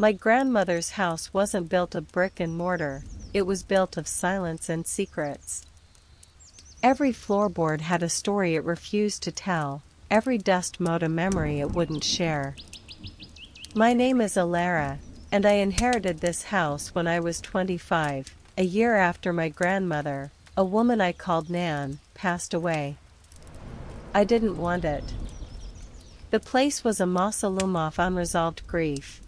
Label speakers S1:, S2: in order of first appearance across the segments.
S1: My grandmother's house wasn't built of brick and mortar, it was built of silence and secrets. Every floorboard had a story it refused to tell, every dust mote a memory it wouldn't share. My name is Alara, and I inherited this house when I was 25, a year after my grandmother, a woman I called Nan, passed away. I didn't want it. The place was a mausoleum of unresolved grief.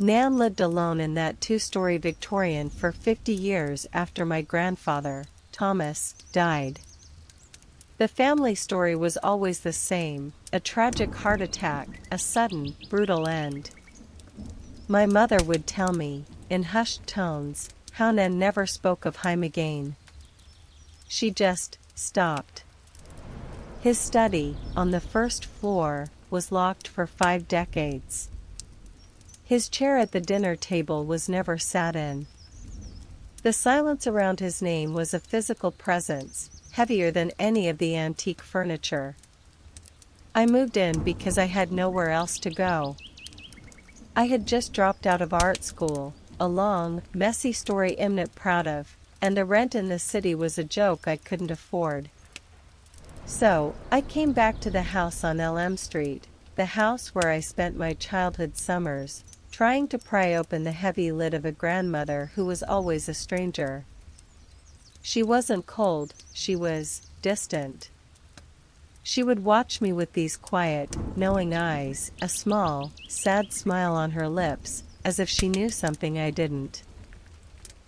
S1: Nan lived alone in that two-story Victorian for 50 years after my grandfather, Thomas, died. The family story was always the same, a tragic heart attack, a sudden, brutal end. My mother would tell me, in hushed tones, how Nan never spoke of him again. She just stopped. His study, on the first floor, was locked for 5 decades. His chair at the dinner table was never sat in. The silence around his name was a physical presence, heavier than any of the antique furniture. I moved in because I had nowhere else to go. I had just dropped out of art school, a long, messy story I'm not proud of, and the rent in the city was a joke I couldn't afford. So, I came back to the house on LM Street, the house where I spent my childhood summers, trying to pry open the heavy lid of a grandmother who was always a stranger. She wasn't cold, she was distant. She would watch me with these quiet, knowing eyes, a small, sad smile on her lips, as if she knew something I didn't.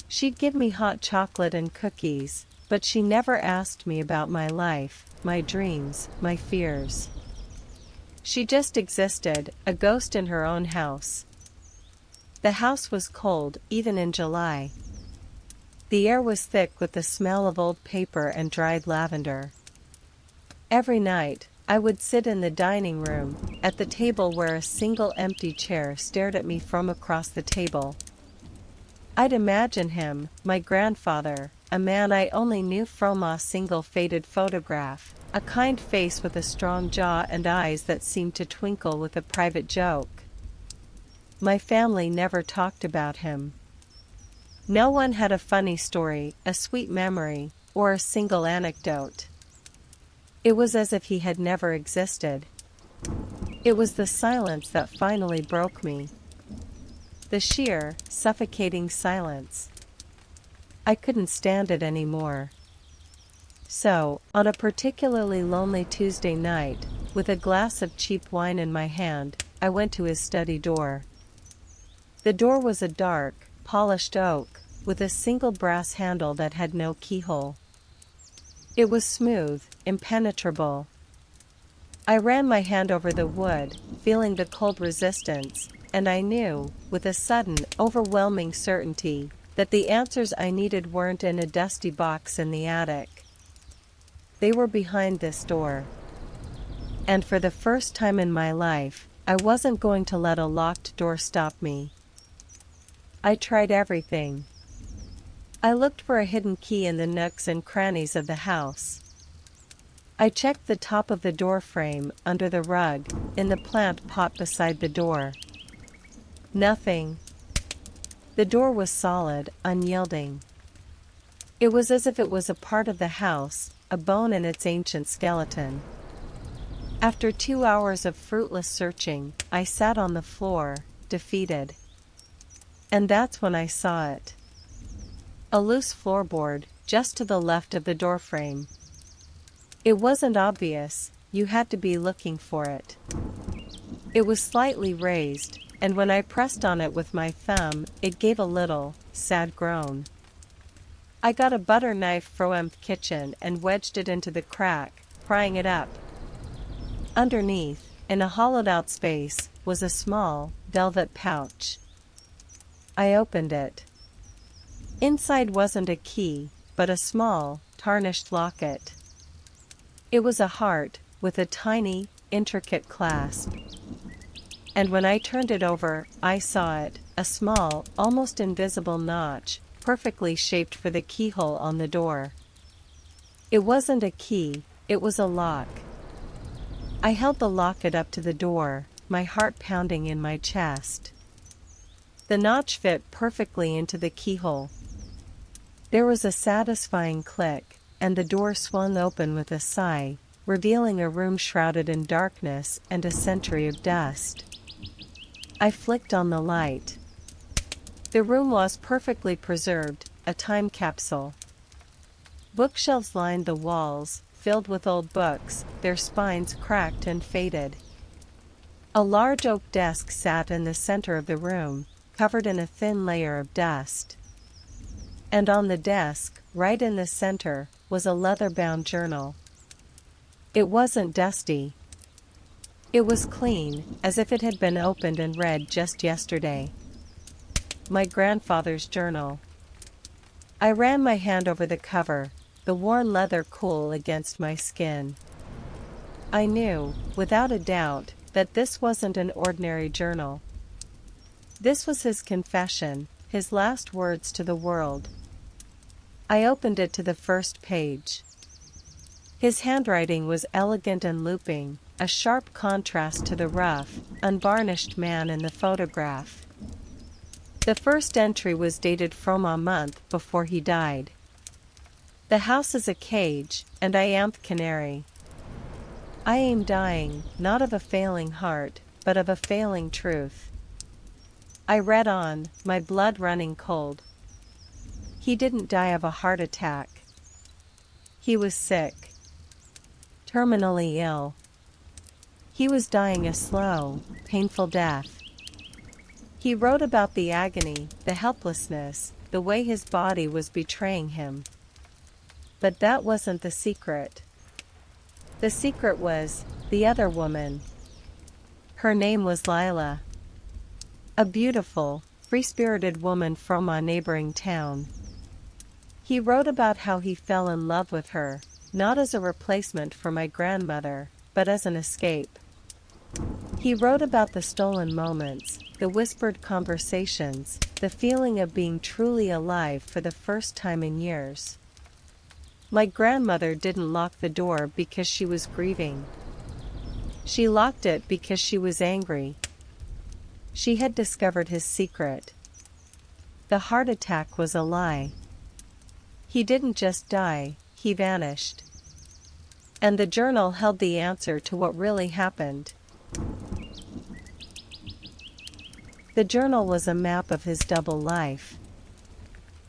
S1: She'd give me hot chocolate and cookies, but she never asked me about my life, my dreams, my fears. She just existed, a ghost in her own house. The house was cold, even in July. The air was thick with the smell of old paper and dried lavender. Every night, I would sit in the dining room, at the table where a single empty chair stared at me from across the table. I'd imagine him, my grandfather, a man I only knew from a single faded photograph, a kind face with a strong jaw and eyes that seemed to twinkle with a private joke. My family never talked about him. No one had a funny story, a sweet memory, or a single anecdote. It was as if he had never existed. It was the silence that finally broke me. The sheer, suffocating silence. I couldn't stand it anymore. So, on a particularly lonely Tuesday night, with a glass of cheap wine in my hand, I went to his study door. The door was a dark, polished oak, with a single brass handle that had no keyhole. It was smooth, impenetrable. I ran my hand over the wood, feeling the cold resistance, and I knew, with a sudden, overwhelming certainty, that the answers I needed weren't in a dusty box in the attic. They were behind this door. And for the first time in my life, I wasn't going to let a locked door stop me. I tried everything. I looked for a hidden key in the nooks and crannies of the house. I checked the top of the door frame, under the rug, in the plant pot beside the door. Nothing. The door was solid, unyielding. It was as if it was a part of the house, a bone in its ancient skeleton. After 2 hours of fruitless searching, I sat on the floor, defeated. And that's when I saw it. A loose floorboard, just to the left of the doorframe. It wasn't obvious, you had to be looking for it. It was slightly raised, and when I pressed on it with my thumb, it gave a little, sad groan. I got a butter knife from the kitchen and wedged it into the crack, prying it up. Underneath, in a hollowed-out space, was a small, velvet pouch. I opened it. Inside wasn't a key, but a small, tarnished locket. It was a heart, with a tiny, intricate clasp. And when I turned it over, I saw it, a small, almost invisible notch, perfectly shaped for the keyhole on the door. It wasn't a key, it was a lock. I held the locket up to the door, my heart pounding in my chest. The notch fit perfectly into the keyhole. There was a satisfying click, and the door swung open with a sigh, revealing a room shrouded in darkness and a century of dust. I flicked on the light. The room was perfectly preserved, a time capsule. Bookshelves lined the walls, filled with old books, their spines cracked and faded. A large oak desk sat in the center of the room, covered in a thin layer of dust. And on the desk, right in the center, was a leather-bound journal. It wasn't dusty. It was clean, as if it had been opened and read just yesterday. My grandfather's journal. I ran my hand over the cover, the worn leather cool against my skin. I knew, without a doubt, that this wasn't an ordinary journal. This was his confession, his last words to the world. I opened it to the first page. His handwriting was elegant and looping, a sharp contrast to the rough, unvarnished man in the photograph. The first entry was dated from a month before he died. The house is a cage, and I am the canary. I am dying, not of a failing heart, but of a failing truth. I read on, my blood running cold. He didn't die of a heart attack. He was sick. Terminally ill. He was dying a slow, painful death. He wrote about the agony, the helplessness, the way his body was betraying him. But that wasn't the secret. The secret was the other woman. Her name was Lila. A beautiful, free-spirited woman from a neighboring town. He wrote about how he fell in love with her, not as a replacement for my grandmother, but as an escape. He wrote about the stolen moments, the whispered conversations, the feeling of being truly alive for the first time in years. My grandmother didn't lock the door because she was grieving. She locked it because she was angry. She had discovered his secret. The heart attack was a lie. He didn't just die, he vanished. And the journal held the answer to what really happened. The journal was a map of his double life.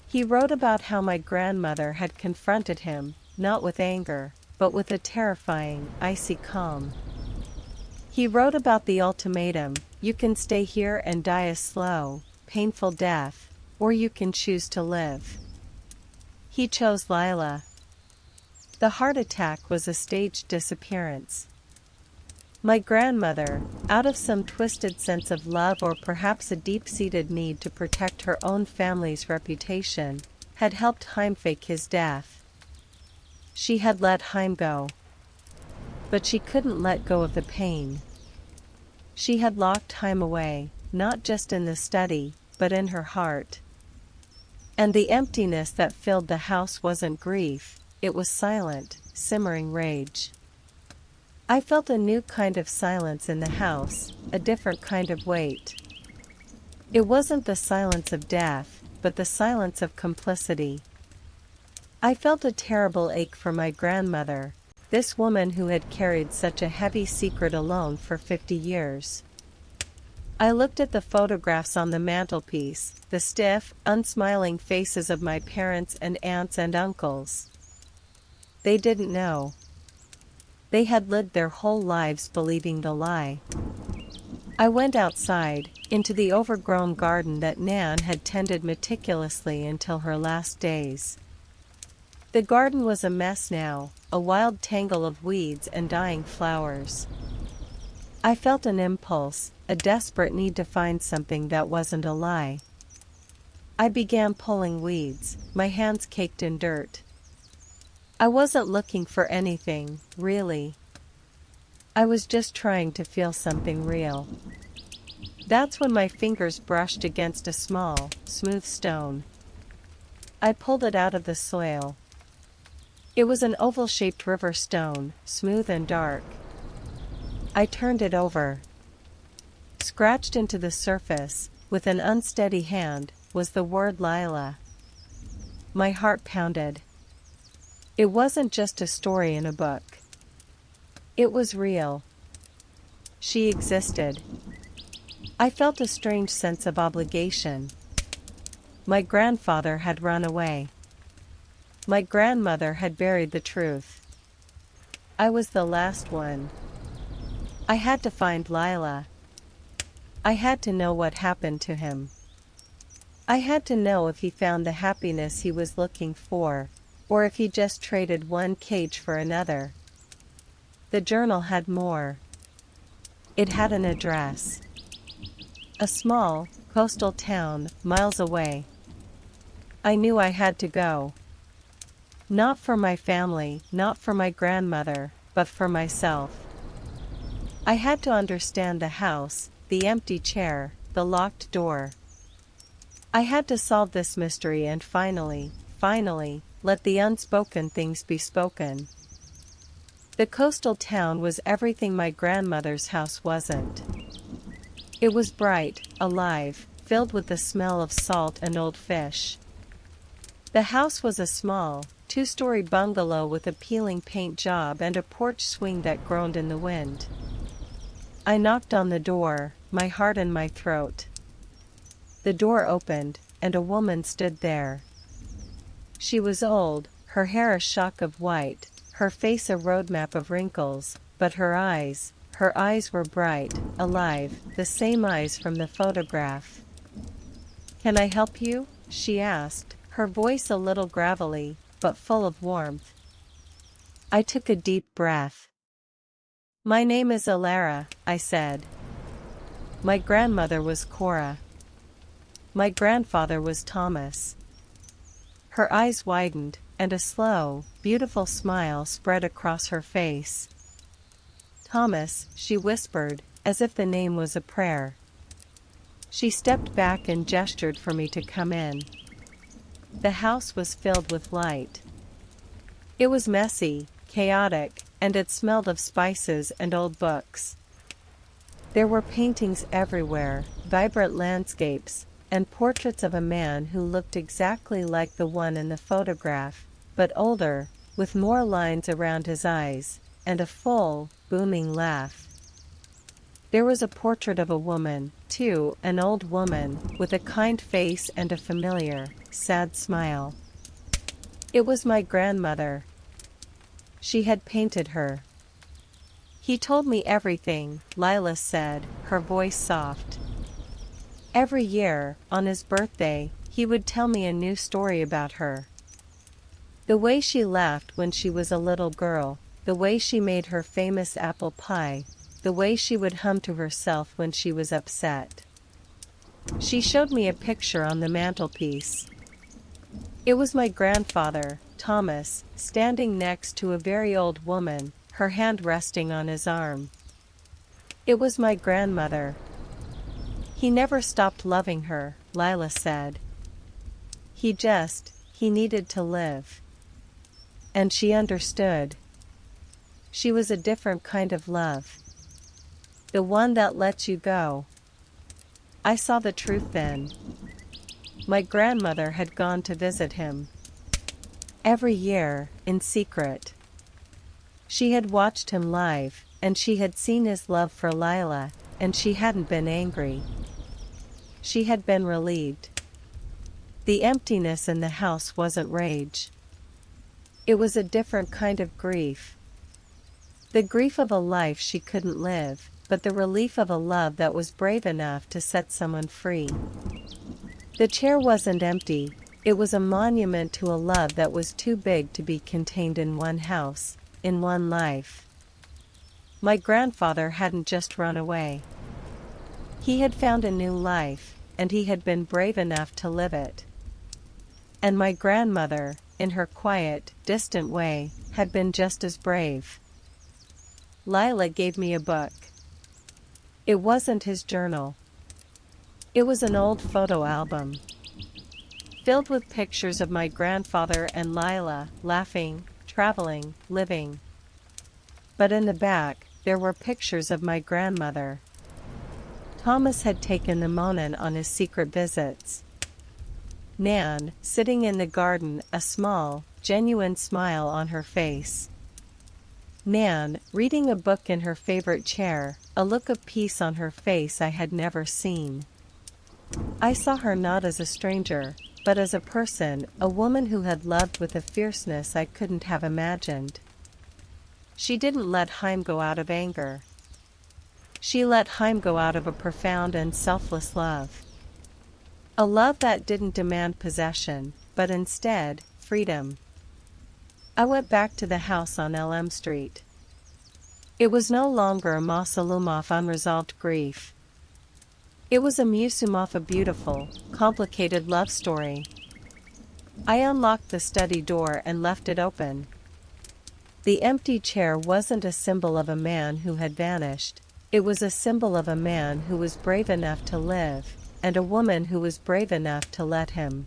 S1: He wrote about how my grandmother had confronted him, not with anger, but with a terrifying, icy calm. He wrote about the ultimatum: you can stay here and die a slow, painful death, or you can choose to live. He chose Lila. The heart attack was a staged disappearance. My grandmother, out of some twisted sense of love or perhaps a deep-seated need to protect her own family's reputation, had helped Haim fake his death. She had let Haim go. But she couldn't let go of the pain. She had locked Haim away, not just in the study, but in her heart. And the emptiness that filled the house wasn't grief, it was silent, simmering rage. I felt a new kind of silence in the house, a different kind of weight. It wasn't the silence of death, but the silence of complicity. I felt a terrible ache for my grandmother, this woman who had carried such a heavy secret alone for 50 years. I looked at the photographs on the mantelpiece, the stiff, unsmiling faces of my parents and aunts and uncles. They didn't know. They had lived their whole lives believing the lie. I went outside, into the overgrown garden that Nan had tended meticulously until her last days. The garden was a mess now, a wild tangle of weeds and dying flowers. I felt an impulse, a desperate need to find something that wasn't a lie. I began pulling weeds, my hands caked in dirt. I wasn't looking for anything, really. I was just trying to feel something real. That's when my fingers brushed against a small, smooth stone. I pulled it out of the soil. It was an oval-shaped river stone, smooth and dark. I turned it over. Scratched into the surface, with an unsteady hand, was the word Lila. My heart pounded. It wasn't just a story in a book. It was real. She existed. I felt a strange sense of obligation. My grandfather had run away. My grandmother had buried the truth. I was the last one. I had to find Lila. I had to know what happened to him. I had to know if he found the happiness he was looking for, or if he just traded one cage for another. The journal had more. It had an address. A small, coastal town, miles away. I knew I had to go. Not for my family, not for my grandmother, but for myself. I had to understand the house, the empty chair, the locked door. I had to solve this mystery and finally, let the unspoken things be spoken. The coastal town was everything my grandmother's house wasn't. It was bright, alive, filled with the smell of salt and old fish. The house was a small, two-story bungalow with a peeling paint job and a porch swing that groaned in the wind. I knocked on the door, my heart in my throat. The door opened, and a woman stood there. She was old, her hair a shock of white, her face a roadmap of wrinkles, but her eyes were bright, alive, the same eyes from the photograph. "Can I help you?" she asked, her voice a little gravelly, but full of warmth. I took a deep breath. "My name is Alara," I said. My grandmother was Cora. My grandfather was Thomas. Her eyes widened, and a slow, beautiful smile spread across her face. "Thomas," she whispered, as if the name was a prayer. She stepped back and gestured for me to come in. The house was filled with light. It was messy, chaotic, and it smelled of spices and old books. There were paintings everywhere, vibrant landscapes, and portraits of a man who looked exactly like the one in the photograph, but older, with more lines around his eyes, and a full, booming laugh. There was a portrait of a woman, too, an old woman, with a kind face and a familiar, sad smile. It was my grandmother. She had painted her. "He told me everything," Lila said, her voice soft. "Every year, on his birthday, he would tell me a new story about her. The way she laughed when she was a little girl, the way she made her famous apple pie, the way she would hum to herself when she was upset." She showed me a picture on the mantelpiece. It was my grandfather, Thomas, standing next to a very old woman, her hand resting on his arm. It was my grandmother. "He never stopped loving her," Lila said. He needed to live. And she understood. She was a different kind of love. The one that lets you go. I saw the truth then. My grandmother had gone to visit him. Every year, in secret. She had watched him live, and she had seen his love for Lila, and she hadn't been angry. She had been relieved. The emptiness in the house wasn't rage. It was a different kind of grief. The grief of a life she couldn't live, but the relief of a love that was brave enough to set someone free. The chair wasn't empty, it was a monument to a love that was too big to be contained in one house, in one life. My grandfather hadn't just run away. He had found a new life, and he had been brave enough to live it. And my grandmother, in her quiet, distant way, had been just as brave. Lila gave me a book. It wasn't his journal. It was an old photo album, filled with pictures of my grandfather and Lila, laughing, traveling, living. But in the back, there were pictures of my grandmother. Thomas had taken the Monin on his secret visits. Nan, sitting in the garden, a small, genuine smile on her face. Nan, reading a book in her favorite chair, a look of peace on her face I had never seen. I saw her not as a stranger, but as a person, a woman who had loved with a fierceness I couldn't have imagined. She didn't let Chaim go out of anger. She let Chaim go out of a profound and selfless love. A love that didn't demand possession, but instead, freedom. I went back to the house on Elm Street. It was no longer a mausoleum of unresolved grief. It was a museum of a beautiful, complicated love story. I unlocked the study door and left it open. The empty chair wasn't a symbol of a man who had vanished, it was a symbol of a man who was brave enough to live, and a woman who was brave enough to let him.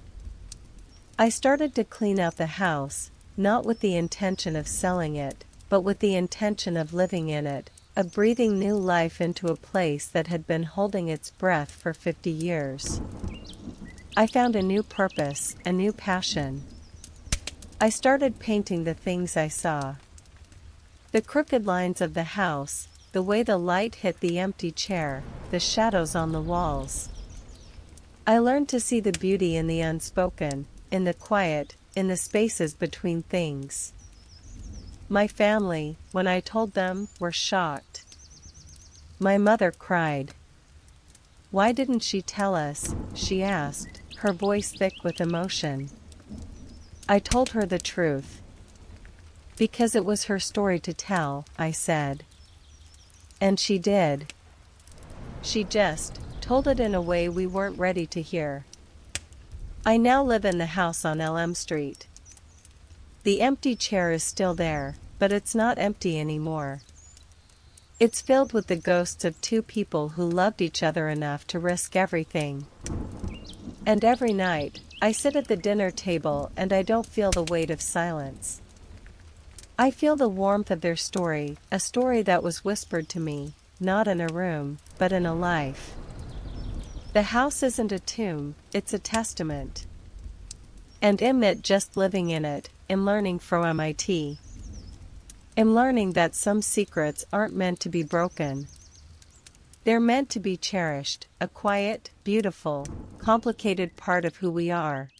S1: I started to clean out the house, not with the intention of selling it, but with the intention of living in it, of breathing new life into a place that had been holding its breath for 50 years. I found a new purpose, a new passion. I started painting the things I saw. The crooked lines of the house, the way the light hit the empty chair, the shadows on the walls. I learned to see the beauty in the unspoken, in the quiet, in the spaces between things. My family, when I told them, were shocked. My mother cried. "Why didn't she tell us?" she asked, her voice thick with emotion. I told her the truth. Because it was her story to tell, I said. And she did. She just told it in a way we weren't ready to hear. I now live in the house on Elm Street. The empty chair is still there, but it's not empty anymore. It's filled with the ghosts of two people who loved each other enough to risk everything. And every night, I sit at the dinner table and I don't feel the weight of silence. I feel the warmth of their story, a story that was whispered to me, not in a room, but in a life. The house isn't a tomb, it's a testament. And I'm not just living in it, I'm learning from MIT. I'm learning that some secrets aren't meant to be broken. They're meant to be cherished, a quiet, beautiful, complicated part of who we are.